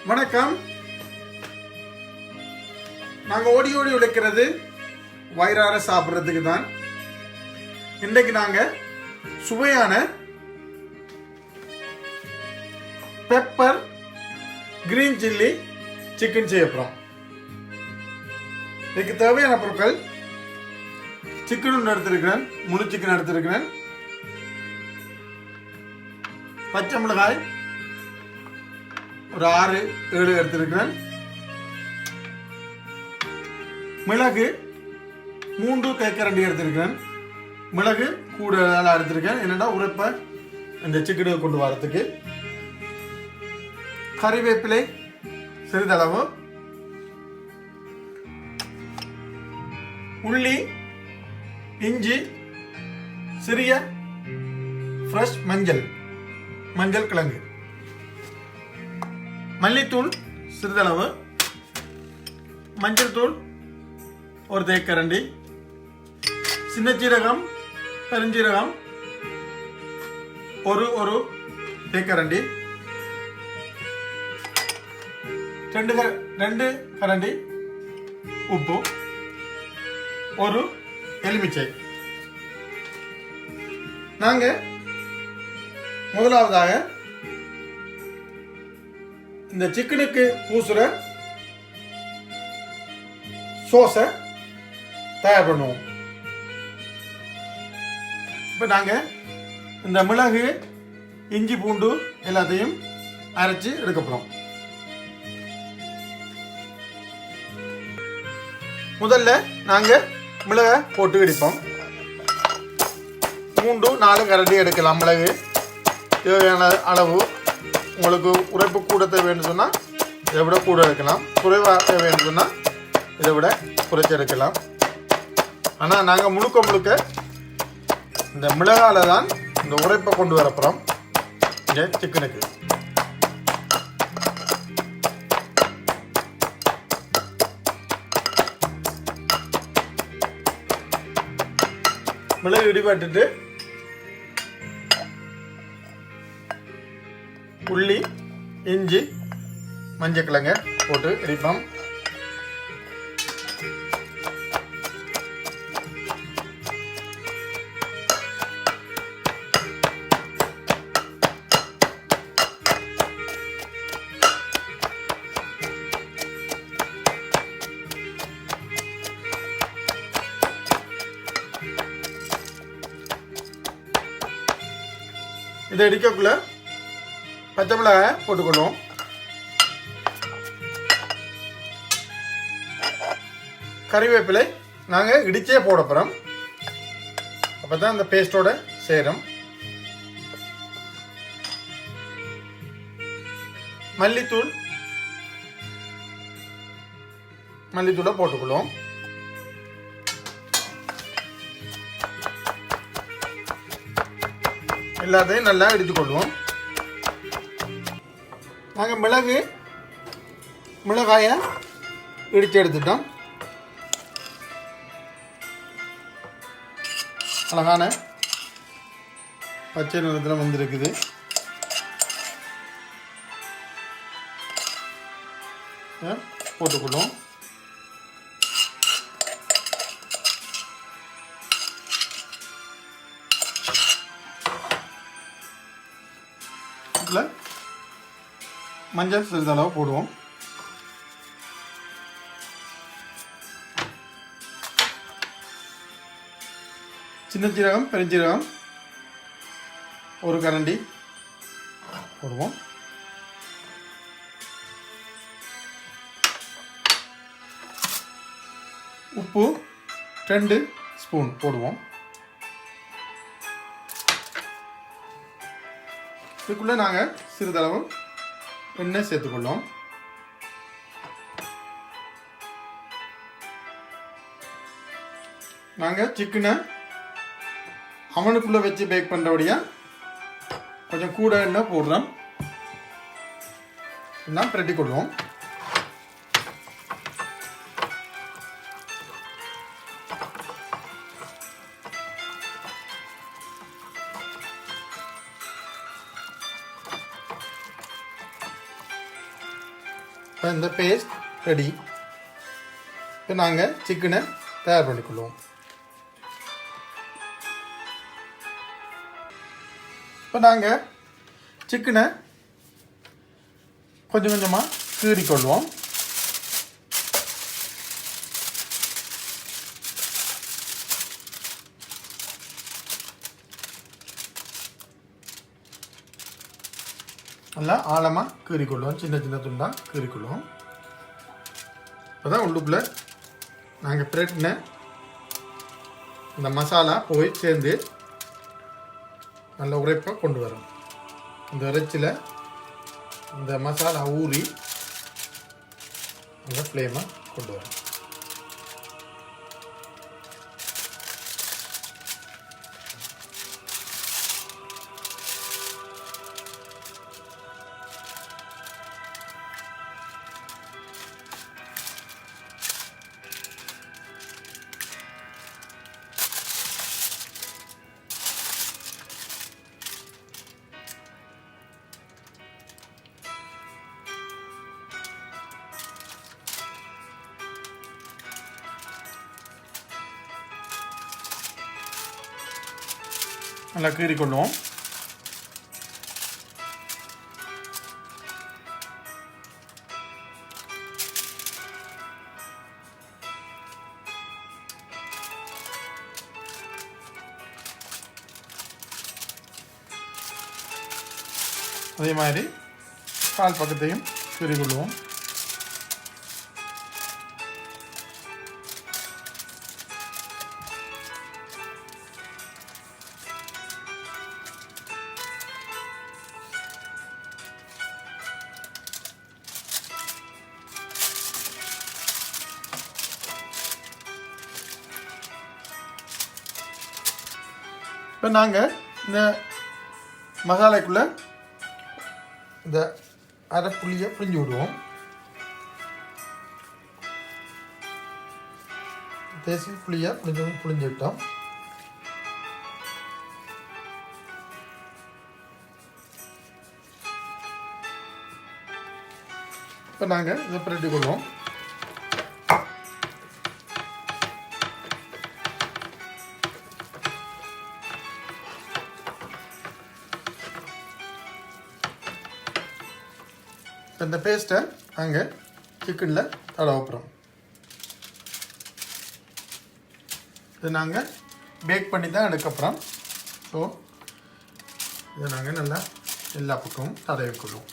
வணக்கம். நாங்கள் ஓடி ஓடி உழைக்கிறது வயிறார சாப்பிட்றதுக்கு தான். இன்றைக்கு நாங்கள் சுவையான பெப்பர் கிரீன் சில்லி சிக்கன் செய்ய போகிறோம். இதுக்கு தேவையான பொருட்கள்: சிக்கன் ஒன்று எடுத்திருக்கிறேன், முழு சிக்கன் எடுத்திருக்கிறேன், பச்சை மிளகாய் ஒரு 6-7 எடுத்திருக்கிறேன், மிளகு 3 தேக்கரண்டி எடுத்திருக்கிறேன். மிளகு கூடுதலாக எடுத்திருக்கேன், என்னென்னா உரைப்பை இந்த சிக்கனுக்கு கொண்டு வரதுக்கு. கறிவேப்பிலை சிறிதளவு, உள்ளி, இஞ்சி, சிறிய ஃப்ரெஷ் மஞ்சள் கிழங்கு, மல்லித்தூள் சிறிதளவு, மஞ்சள் தூள் ஒரு தேக்கரண்டி, சின்ன சீரகம் பெருஞ்சீரகம் ஒரு தேக்கரண்டி, 2 கரண்டி உப்பு, ஒரு எலுமிச்சை. நாங்கள் முதலாவதாக இந்த சிக்கனுக்கு பூசுற சோஸை தயார் பண்ணுவோம். இப்போ நாங்கள் இந்த மிளகு, இஞ்சி, பூண்டு எல்லாத்தையும் அரைச்சி எடுக்க போகிறோம். முதல்ல நாங்கள் மிளகை போட்டு இடிப்போம். 3-4 கரண்டி எடுக்கலாம் மிளகு. தேவையான அளவு. உங்களுக்கு உரைப்பு கூட தேவைன்னு சொன்னால் இதை விட கூட எடுக்கலாம், குறைவாக தேவைன்னு சொன்னால் இதை விட குறைச்சி எடுக்கலாம். ஆனால் நாங்கள் முழுக்க இந்த மிளகால தான் இந்த உரைப்பை கொண்டு வரப்போகிறோம் இங்கே சிக்கனுக்கு. மிளகு இடிபட்டுட்டு உள்ளி, இஞ்சி, மஞ்சள் கிழங்க போட்டு இடிப்போம். இதை இடிக்கக்குள்ள பச்சை மிளகாய் போட்டுக்கொள்வோம். கறிவேப்பிலை நாங்கள் இடிச்சே போட போகிறோம், அப்போ தான் அந்த பேஸ்டோட சேரும். மல்லித்தூளை போட்டுக்கொள்வோம். எல்லாத்தையும் நல்லா இடித்துக்கொள்வோம். நாங்கள் மிளகாயை இடித்து எடுத்துட்டோம். அழகான பச்சை நிறத்தில் வந்திருக்குது. போட்டுக்கொள்வோம். இதில் மஞ்சள் சிறிதளவு போடுவோம். சின்ன சீரகம் பெருஞ்சீரகம் ஒரு கரண்டி போடுவோம். உப்பு 2 ஸ்பூன் போடுவோம். இதுக்குள்ளே நாங்கள் சிறிதளவு எண்ணெய் சேர்த்துக்கொள்வோம். நாங்கள் சிக்கனை அவனுக்குள்ளே வச்சு பேக் பண்ணுறபடியாக கொஞ்சம் கூட எண்ணெய் போடுறோம். எல்லாம் பிரட்டி கொள்வோம். இப்போ இந்த பேஸ்ட் ரெடி. இப்போ நாங்கள் சிக்கனை தயார் பண்ணிக்கொள்வோம். இப்போ நாங்கள் சிக்கனை கொஞ்சம் கொஞ்சமாக கீறிக்கொள்வோம். நல்லா ஆழமாக கீறிக்கொள்வோம். சின்ன சின்ன துண்டாக கீறிக்கொள்வோம். இப்போ தான் உள்ளுக்குள்ளே நாங்கள் பிரட்டின இந்த மசாலா போய் சேர்ந்து நல்ல உரைப்பாக கொண்டு வரும். இந்த இறைச்சியில் இந்த மசாலா ஊறி நல்ல ஃப்ளேமாக கொண்டு வரும். நல்லா கீறிக்கொள்வோம். அதே மாதிரி கால் பக்கத்தையும் கீறிக்கொள்வோம். இப்போ நாங்கள் இந்த மசாலாக்குள்ளே இந்த அரை புளியை பிழிஞ்சு விடுவோம். தேசி புளியை பிழிஞ்சு விட்டோம். இப்போ நாங்கள் இதை பிரட்டி கொள்வோம். இந்த பேஸ்ட்டை நாங்கள் சிக்கனில் தடவைப்புறோம். இதை நாங்கள் பேக் பண்ணி தான் எடுக்கப்புறோம். ஸோ இதை நாங்கள் நல்லா எல்லா பக்கமும் தடவிக்கொள்வோம்.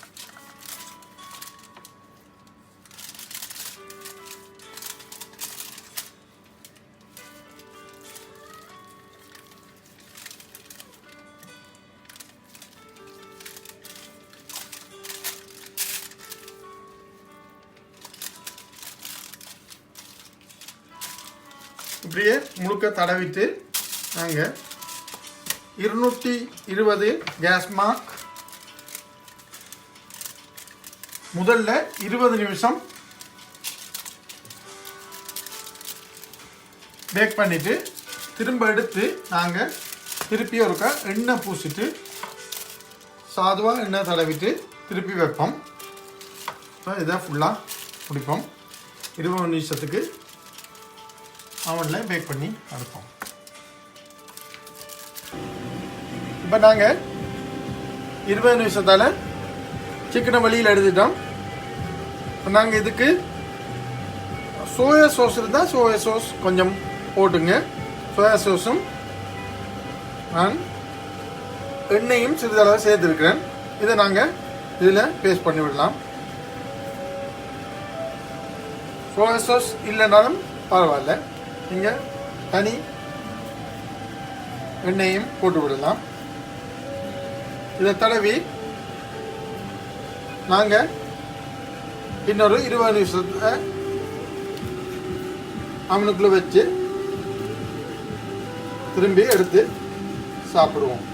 இப்படியே முழுக்க தடவிட்டு நாங்கள் 220 கேஸ் மார்க் முதல்ல 20 நிமிஷம் பேக் பண்ணிவிட்டு திரும்ப எடுத்து நாங்கள் திருப்பி ஒருக்கா எண்ணெய் பூசிட்டு சாதுவாக எண்ணெய் தடவிட்டு திருப்பி வைப்போம். ஸோ இதை ஃபுல்லாக முடிப்போம். 20 நிமிஷத்துக்கு அவனில் பேக் பண்ணி அனுப்போம். இப்போ நாங்கள் 20 நிமிஷத்தால் சிக்கனை வெளியில் எடுத்துட்டோம். இப்போ நாங்கள் இதுக்கு சோயா சோஸ் இருந்தால் சோயா சோஸ் கொஞ்சம் போட்டுங்க. சோயா சோஸும் நான் எண்ணெயும் சிறிதளவு சேர்த்துருக்கிறேன். இதை நாங்கள் இதில் பேஸ்ட் பண்ணி விடலாம். சோயா சாஸ் இல்லைனாலும் பரவாயில்ல, நீங்கள் தனி எண்ணெயும் போட்டு விடலாம். இதை தடவி நாங்கள் இன்னொரு 20 நிமிஷத்தை அவனுக்குள்ளே வச்சு திரும்பி எடுத்து சாப்பிடுவோம்.